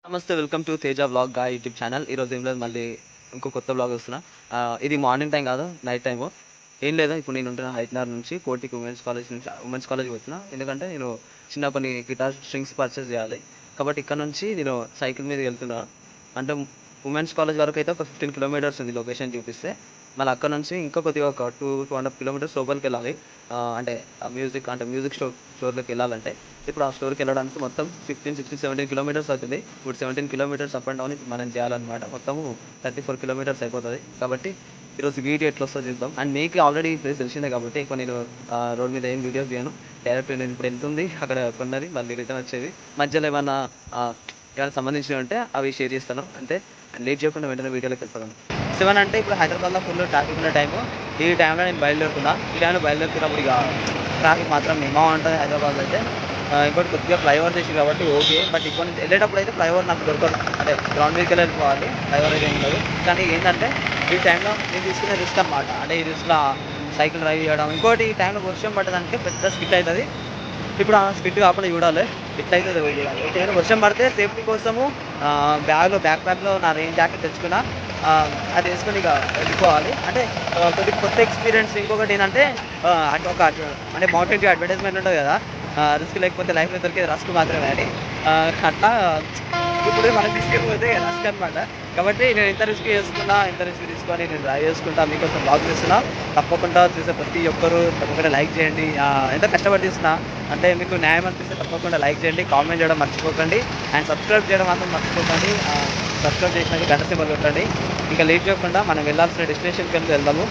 నమస్తే, welcome to Teja vlog గా YouTube channel. ఈరోజు ఏం లేదు, మళ్ళీ ఇంకో కొత్త వ్లాగ్ వస్తున్నా. ఇది మార్నింగ్ టైం కాదు, నైట్ టైము. ఏం లేదు, ఇప్పుడు నేను ఉంటున్న హైదరాబాద్ నుంచి కోటికి ఉమెన్స్ కాలేజ్కి వచ్చిన. ఎందుకంటే నేను చిన్నప్పటి గిటార్ స్ట్రింగ్స్ పర్చేస్ చేయాలి కాబట్టి ఇక్కడ నుంచి నేను సైకిల్ మీద వెళ్తున్నా. అంటే ఉమెన్స్ కాలేజ్ వరకు అయితే ఒక 15 కిలోమీటర్స్ ఉంది లొకేషన్ చూపిస్తే. మళ్ళీ అక్కడ నుంచి ఇంకా కొద్దిగా ఒక 2-2.5 కిలోమీటర్స్ లోపలికి వెళ్ళాలి. అంటే మ్యూజిక్ స్టోర్లోకి వెళ్ళాలంటే ఇప్పుడు ఆ స్టోర్కి వెళ్ళడానికి మొత్తం 15-17 కిలోమీటర్స్ అవుతుంది. ఇప్పుడు 17 కిలోమీటర్స్ అప్ అండ్ డౌన్ మనం చేయాలన్నమాట. మొత్తము 34 కిలోమీటర్స్ అయిపోతుంది. కాబట్టి ఈరోజు వీడియో ఎట్లా వస్తుందో చూద్దాం. అండ్ మీకు ఆల్రెడీ ప్లేస్ తెలిసిందే కాబట్టి ఎక్కువ నేను రోడ్ మీద ఏం వీడియోస్ చేయను. డైరెక్ట్ నేను ఇప్పుడు వెళ్తుంది, అక్కడ కొన్నది మళ్ళీ రిటర్న్ వచ్చేది. మధ్యలో ఏమన్నా సంబంధించినవి ఉంటే అవి షేర్ చేస్తాను అంతే. లేట్ చేయకుండా వెంటనే వీడియోలోకి వెళ్తాను. 7 అంటే ఇప్పుడు హైదరాబాద్లో ఫుల్ ట్రాఫిక్ ఉన్న టైము. ఈ టైంలో నేను బయలుదేరుతున్నా. ఈ టైంలో బయలుదేరుతున్నప్పుడు ఇక ట్రాఫిక్ మాత్రం ఏమో ఉంటుంది హైదరాబాద్లో అయితే. ఇంకోటి కొద్దిగా ఫ్లైఓవర్ చేసి కాబట్టి ఓకే. బట్ ఇక్కడ నుంచి వెళ్ళేటప్పుడు అయితే ఫ్లైఓవర్ నాకు దొరకదు. అదే గ్రౌండ్ మీదకి వెళ్ళిపోవాలి, ఫ్లైఓవర్ అయితే ఏం ఉండదు. కానీ ఏంటంటే ఈ టైంలో నేను తీసుకునే రిస్క్ అనమాట. అంటే ఈ రిస్క్లో సైకిల్ డ్రైవ్ చేయడం. ఇంకోటి ఈ టైంలో వర్షం పడ్డదానికి పెద్ద స్కిట్ అవుతుంది. ఇప్పుడు ఆ స్కిట్ కాకుండా చూడాలి ఎట్లయితే చూడాలి. ఒకవేళ వర్షం పడితే సేఫ్టీ కోసము బ్యాక్ ప్యాక్లో నా రెయిన్ జాకెట్ తెచ్చుకున్నా. అది వేసుకొని ఇక వెళ్ళిపోవాలి. అంటే కొద్దిగా కొత్త ఎక్స్పీరియన్స్. ఇంకొకటి ఏంటంటే అంటే మౌంటైన్కి అడ్వర్టైజ్మెంట్ ఉంటుంది కదా, రిస్క్ లేకపోతే లైఫ్లో దొరికేది రస్క్ మాత్రమే అని. అట్లా ఇప్పుడు మనం తీసుకెళ్ళిపోతే రస్క్ అనమాట. కాబట్టి నేను ఎంత రిస్క్ తీసుకొని నేను డ్రైవ్ చేసుకుంటా, మీకోసం బ్లాగ్ చేస్తున్నా. తప్పకుండా చూసే ప్రతి ఒక్కరు తప్పకుండా లైక్ చేయండి. ఎంత కష్టపడి తీస్తున్నా అంటే మీకు న్యాయం అనిపిస్తే తప్పకుండా లైక్ చేయండి, కామెంట్ చేయడం మర్చిపోకండి. అండ్ సబ్స్క్రైబ్ చేయడం మాత్రం మర్చిపోకండి. సబ్స్క్రైబ్ చేసినాక గంట సింబల్ కొట్టండి. ఇంకా లేట్ చేయకుండా మనం వెళ్ళాల్సిన డెస్టినేషన్కి వెళ్దాము.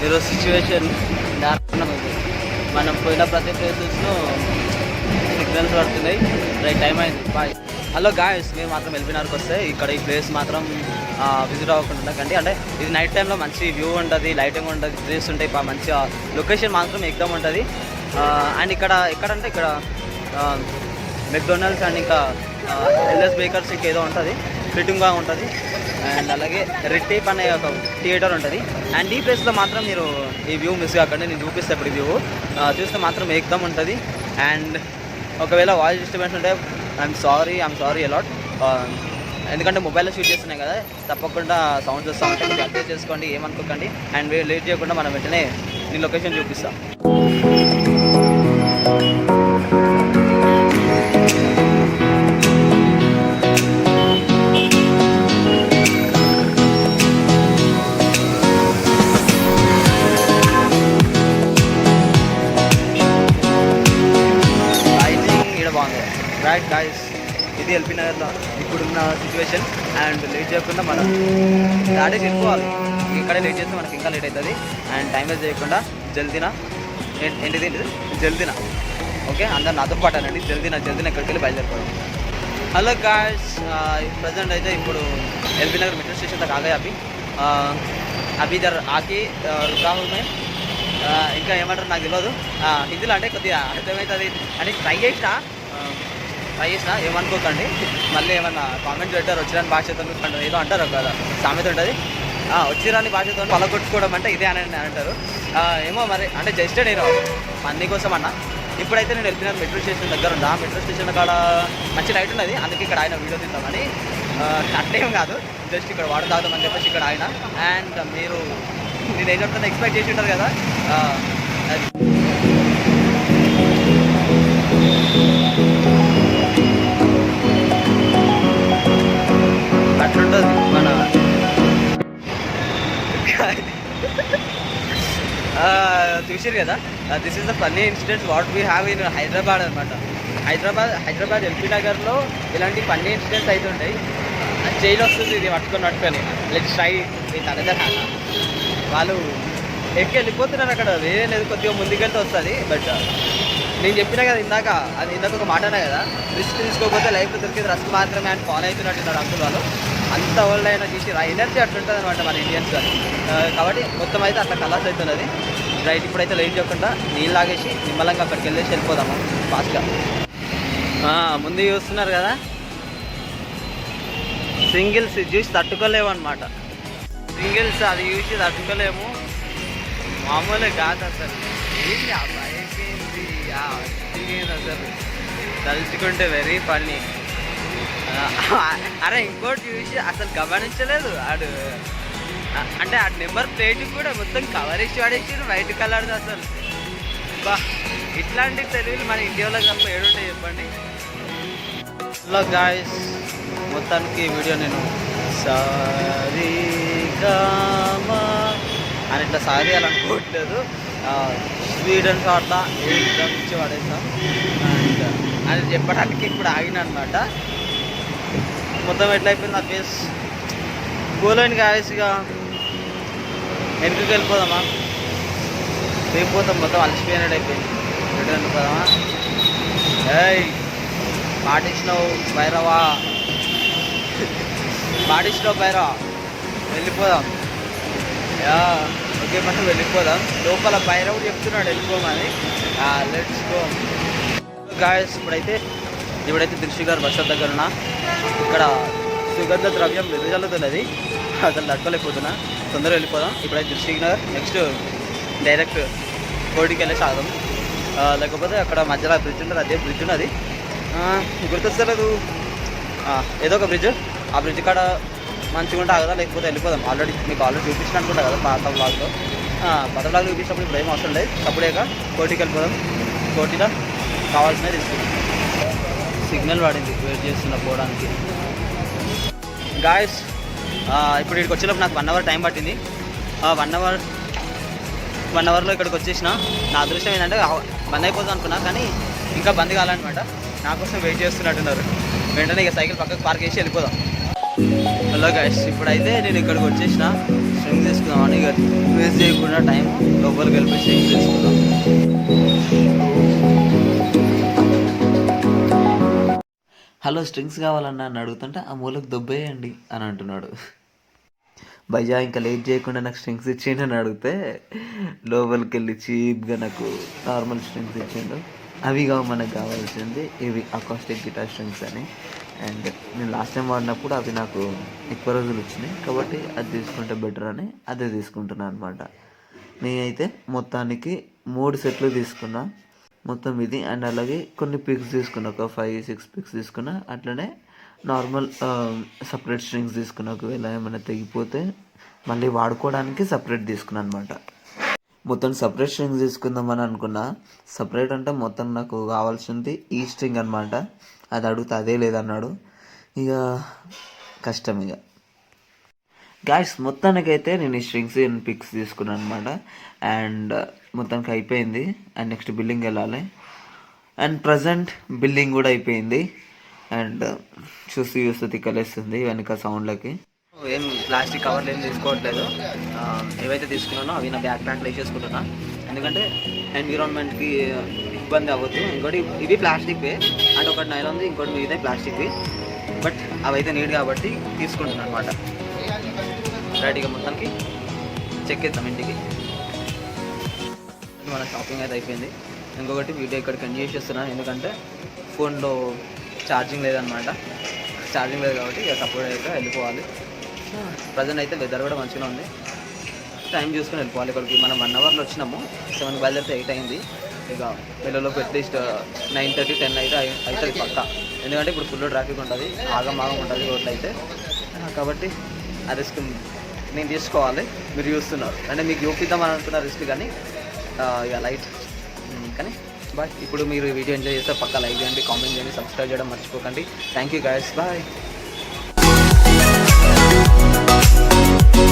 ఈరోజు సిచ్యువేషన్ దారుణమైంది. మనం పోయిన ప్రతి ప్లేసెస్లో సిగ్నల్స్ పడుతున్నాయి. రైట్ టైం అయింది, బాయ్. హలో గాయస్, మీరు మాత్రం ఎల్బీనగర్కి వస్తే ఇక్కడ ఈ ప్లేస్ మాత్రం విజిట్ అవ్వకుండా ఉండకండి. అంటే ఇది నైట్ టైంలో మంచి వ్యూ ఉంటుంది, లైటింగ్ ఉంటుంది, ట్రీస్ ఉంటాయి, మంచిగా లొకేషన్ మాత్రం ఎక్దమ్ ఉంటుంది. అండ్ ఎక్కడంటే ఇక్కడ మెక్డొనాల్డ్స్ అండ్ ఇంకా ఎల్ఎస్ బేకర్స్ ఏదో ఉంటుంది, ఫిట్టింగ్గా ఉంటుంది. అండ్ అలాగే రెడ్ టేప్ అనే ఒక థియేటర్ ఉంటుంది. అండ్ ఈ ప్లేస్లో మాత్రం మీరు ఈ వ్యూ మిస్ కాకండి. నేను చూపిస్తే ఇప్పుడు ఈ వ్యూ చూస్తే మాత్రం ఏకదమ్ ఉంటుంది. అండ్ ఒకవేళ వాయిస్ డిస్టర్బెన్స్ ఉంటే ఐఎమ్ సారీ అలాట్. ఎందుకంటే మొబైల్లో షూట్ చేస్తున్నాయి కదా, తప్పకుండా సౌండ్స్ వస్తూ ఉంటే కొంచెం అడ్జస్ట్ చేసుకోండి, ఏమనుకోకండి. అండ్ లేట్ చేయకుండా మనం వెంటనే నేను లొకేషన్ చూపిస్తాం. రైట్ గాయస్, ఇది ఎల్బీనగర్లో ఇప్పుడున్న సిచ్యువేషన్. అండ్ లేట్ చేయకుండా మనం గాడి వెళ్ళిపోవాలి. ఇక్కడే లేట్ చేస్తే మనకి ఇంకా లేట్ అవుతుంది. అండ్ టైం వేస్ట్ చేయకుండా జల్దీనా జల్దీనా ఓకే, అందరు నాతో పాటు అనండి. జల్దీనా ఎక్కడికి వెళ్ళి బయలుదేరిపోవడం. హలో గాయస్, ప్రజెంట్ అయితే ఇప్పుడు ఎల్బీనగర్ మెట్రో స్టేషన్ తగ్గ ఆగా అవి ఇద్దరు ఆకి రుకాహుమే. ఇంకా ఏమంటారు నాకు తెలియదు హిందీలో, అంటే కొద్దిగా అర్థమవుతుంది అని ట్రై చేసిన ఏమనుకోకండి. మళ్ళీ ఏమన్నా కామెంట్ పెట్టారు వచ్చిరాని భాషతో ఏదో అంటారు కదా, సామెత ఉంటుంది. వచ్చిరాని భాషతో పలగొట్టుకోవడం అంటే ఇదే అని అంటారు. ఏమో మరి, అంటే జస్ట్ నేను మంది కోసం అన్న. ఇప్పుడైతే నేను వెళ్ళిన మెట్రో స్టేషన్ దగ్గర ఉందా, మెట్రో స్టేషన్ కాడ మంచి లైట్ ఉన్నది, అందుకే ఇక్కడ ఆయన వీడియో తీద్దామని. అట్టేం కాదు, జస్ట్ ఇక్కడ వాటర్ తాగుతామని చెప్పేసి ఇక్కడ ఆయన. అండ్ మీరు నేను ఏం చెప్తాను ఎక్స్పెక్ట్ చేసి ఉంటారు కదా, అది అట్లుంటుంది మన చూసారు కదా. This is the funny incidents what we have in Hyderabad అనమాట. హైదరాబాద్ ఎల్బీనగర్లో ఇలాంటి ఫన్నీ ఇన్సిడెంట్స్ అవుతుంటాయి. జైలు వస్తుంది ఇది పట్టుకొని let's try with another hand. వాళ్ళు ఎక్కి వెళ్ళిపోతున్నారు, అక్కడ వేరే లేదు, కొద్దిగా ముందుకెళ్తే వస్తుంది. బట్ నేను చెప్పినా కదా ఇందాక, అది ఇందాక ఒక మాట అన్నా కదా, రిస్క్ తీసుకోకపోతే లైఫ్లో దొరికేది రస్క్ మాత్రమే అని ఫాలో అవుతున్నట్టున్నారు అంకుల్ వాళ్ళు. అంత ఓల్డ్ అయినా తీసి ఆ ఎనర్జీ అట్లుంటుంది అనమాట మన ఇండియన్స్ కానీ. కాబట్టి మొత్తం అయితే అట్లా కలర్స్ అవుతున్నది. రైట్, ఇప్పుడైతే లేట్ చేయకుండా నీళ్ళు లాగేసి నిమ్మలంగా అక్కడికి వెళ్ళేసి వెళ్ళిపోదాము ఫాస్ట్గా. ముందు చూస్తున్నారు కదా, సింగిల్స్ చూసి తట్టుకోలేము అనమాట. సింగిల్స్ అది చూసి తట్టుకోలేము, మామూలుగా కాదు అసలు. ఏంటి ఆ బైక్ ఏంటి, అసలు తలుచుకుంటే వెరీ ఫన్నీ. అరే ఇంకోటి చూసి అసలు గమనించలేదు ఆడు, అంటే ఆ నెంబర్ ప్లేట్ కూడా మొత్తం కవర్ ఇచ్చి వాడేసి వైట్ కలర్ది అసలు. బా, ఇట్లాంటి తెలివిలు మన ఇండియాలో తప్ప ఏడుంటాయి చెప్పండి. హలో గాయ్స్, మొత్తానికి వీడియో నేను సారీగామా అని ఇట్లా సాగేయాలనుకోవట్లేదు. స్పీడ్ అండ్ షార్ట్లా నుంచి పడేస్తాం అండ్ అని చెప్పడానికి ఇప్పుడు ఆగిన అనమాట. మొత్తం ఎట్లయిపోయింది నా ఫేస్ గోలైన గాయస్గా. వెనుకకి వెళ్ళిపోదామా, వెళ్ళిపోతాం, మొత్తం అలసిపోయినట్టు అయిపోయింది. రిటర్న్ వెళ్ళిపోదామా? ఏయ్ పాటించినావు భైరవా, పాటించినావు భైరవా, వెళ్ళిపోదాం. ఓకే మనం వెళ్ళిపోదాం. లోపల భైరవుడు చెప్తున్నాడు వెళ్ళిపోమని. Let's go guys. ఇప్పుడైతే దృష్టి గారు బస్ స్టాప్ దగ్గర ఉన్నా. ఇక్కడ సుగంధ ద్రవ్యం వెదజల్లుతున్నది, అసలు తట్టుకోలేకపోతున్నా. తొందరగా వెళ్ళిపోదాం. ఇప్పుడైతే దృష్టి నగర్, నెక్స్ట్ డైరెక్ట్ కోటికి వెళ్ళే సాగం. లేకపోతే అక్కడ మధ్యలో బ్రిడ్జ్ ఉంటుంది, అదే బ్రిడ్జ్ ఉన్నది, గుర్తొస్తలేదు, ఏదో ఒక బ్రిడ్జ్. ఆ బ్రిడ్జ్ కాడ మంచిగా ఉంటే ఆగదా, లేకపోతే వెళ్ళిపోదాం. మీకు ఆల్రెడీ చూపించిన అనుకుంటా కదా పాత బ్లాగ్లో. పాత బ్లాగ్ చూపించినప్పుడు ఇప్పుడు ఏం అవసరం లేదు. అప్పుడేక కోటికి వెళ్ళిపోదాం. కోటిలో కావాల్సినవి తీసుకుందాం. సిగ్నల్ పడింది, వెయిట్ చేస్తున్నా పోవడానికి. గాయస్ ఇప్పుడు ఇక్కడికి వచ్చేటప్పుడు నాకు 1 అవర్ టైం పట్టింది. 1 అవర్లో ఇక్కడికి వచ్చేసిన. నా అదృష్టం ఏంటంటే బంద్ అయిపోతుంది అనుకున్నా, కానీ ఇంకా బంద్ కావాలన్నమాట. నా కోసం వెయిట్ చేస్తున్నట్టున్నారు. వెంటనే ఇక సైకిల్ పక్కకు పార్క్ చేసి వెళ్ళిపోదాం. హలో గాయస్, ఇప్పుడైతే నేను ఇక్కడికి వచ్చేసిన. స్ట్రింగ్ తీసుకుందామని ఇక వేస్ట్ చేయకుండా టైం లోపలికి వెళ్ళిపోయి స్ట్రింగ్ తీసుకుందాం. హలో స్ట్రింగ్స్ కావాలన్నా అని అడుగుతుంటే ఆ మూలకు దొబ్బేయండి అని అంటున్నాడు. భయ్యా ఇంకా లేట్ చేయకుండా నాకు స్ట్రింగ్స్ ఇచ్చేయండి అని అడిగితే లోపలికి వెళ్ళి చీప్గా నాకు నార్మల్ స్ట్రింగ్స్ ఇచ్చిండు. అవి మనకు కావాల్సింది ఇవి అకాస్టిక్ గిటార్ స్ట్రింగ్స్ అని. అండ్ నేను లాస్ట్ టైం వాడినప్పుడు అవి నాకు ఎక్కువ రోజులు వచ్చినాయి, కాబట్టి అది తీసుకుంటే బెటర్ అని అదే తీసుకుంటున్నాను అనమాట. నేనైతే మొత్తానికి 3 సెట్లు తీసుకున్నా మొత్తం ఇది. అండ్ అలాగే కొన్ని పిక్స్ తీసుకున్నా, ఒక 5-6 పిక్స్ తీసుకున్నా. అట్లనే నార్మల్ సపరేట్ స్ట్రింగ్స్ తీసుకున్నా, ఒకవేళ ఏమైనా తెగిపోతే మళ్ళీ వాడుకోవడానికి సపరేట్ తీసుకున్నాను అనమాట. మొత్తం సపరేట్ స్ట్రింగ్స్ తీసుకుందామని అనుకున్నా. సపరేట్ అంటే మొత్తం నాకు కావాల్సింది ఈ స్ట్రింగ్ అనమాట. అది అడిగితే అదే లేదన్నాడు. ఇక కష్టం ఇక. గాయస్ మొత్తానికైతే నేను ఈ స్ట్రింగ్స్ పిక్స్ తీసుకున్నాను అనమాట. అండ్ మొత్తానికి అయిపోయింది. అండ్ నెక్స్ట్ బిల్లింగ్ వెళ్ళాలి. అండ్ ప్రజెంట్ బిల్లింగ్ కూడా అయిపోయింది. అండ్ చూస్తూ తిక్కలేస్తుంది వెనక సౌండ్లకి. ఏం ప్లాస్టిక్ కవర్లు ఏం తీసుకోవట్లేదు. ఏవైతే తీసుకున్నానో అవి నా బ్యాక్ ప్యాక్లో వేసేసుకుంటున్నా, ఎందుకంటే ఎన్విరాన్మెంట్కి ఇబ్బంది అవ్వద్దు. ఇంకోటి ఇవి ప్లాస్టిక్వే, అంటే ఒకటి నైలాన్ది, ఇంకోటి మీదే ప్లాస్టిక్వి. బట్ అవైతే నీట్ కాబట్టి తీసుకుంటున్నాను అనమాట. రైట్గా మొత్తానికి చెక్ చేద్దాం ఇంటికి. మన షాపింగ్ అయితే అయిపోయింది. ఇంకొకటి వీడియో ఇక్కడ కంటిన్యూ చేస్తున్నాను, ఎందుకంటే ఫోన్లో ఛార్జింగ్ లేదనమాట. ఛార్జింగ్ లేదు కాబట్టి ఇక సపోర్ట్ అయితే వెళ్ళిపోవాలి. ప్రజెంట్ అయితే వెదర్ కూడా మంచిగా ఉంది. టైం చూసుకొని వెళ్ళిపోవాలి. ఇక్కడికి మనం 1 అవర్లో వచ్చినాము. 7కి బయలుదేరితే 8 అయింది. ఇక పిల్లలకు అట్లీస్ట్ 9:30, 10 అయితే అవుతుంది పక్క. ఎందుకంటే ఇప్పుడు ఫుల్ ట్రాఫిక్ ఉంటుంది, ఆగం ఉంటుంది రోడ్లు అయితే. కాబట్టి ఆ రిస్క్ నేను తీసుకోవాలి. మీరు చూస్తున్నారు అంటే మీకు చూపిద్దామని అనుకున్న రిస్క్, కానీ ఇక లైట్. కానీ బాయ్. ఇప్పుడు మీరు వీడియో ఎంజాయ్ చేస్తే పక్కా లైక్ చేయండి, కామెంట్ చేయండి, సబ్స్క్రైబ్ చేయడం మర్చిపోకండి. Thank you guys, bye.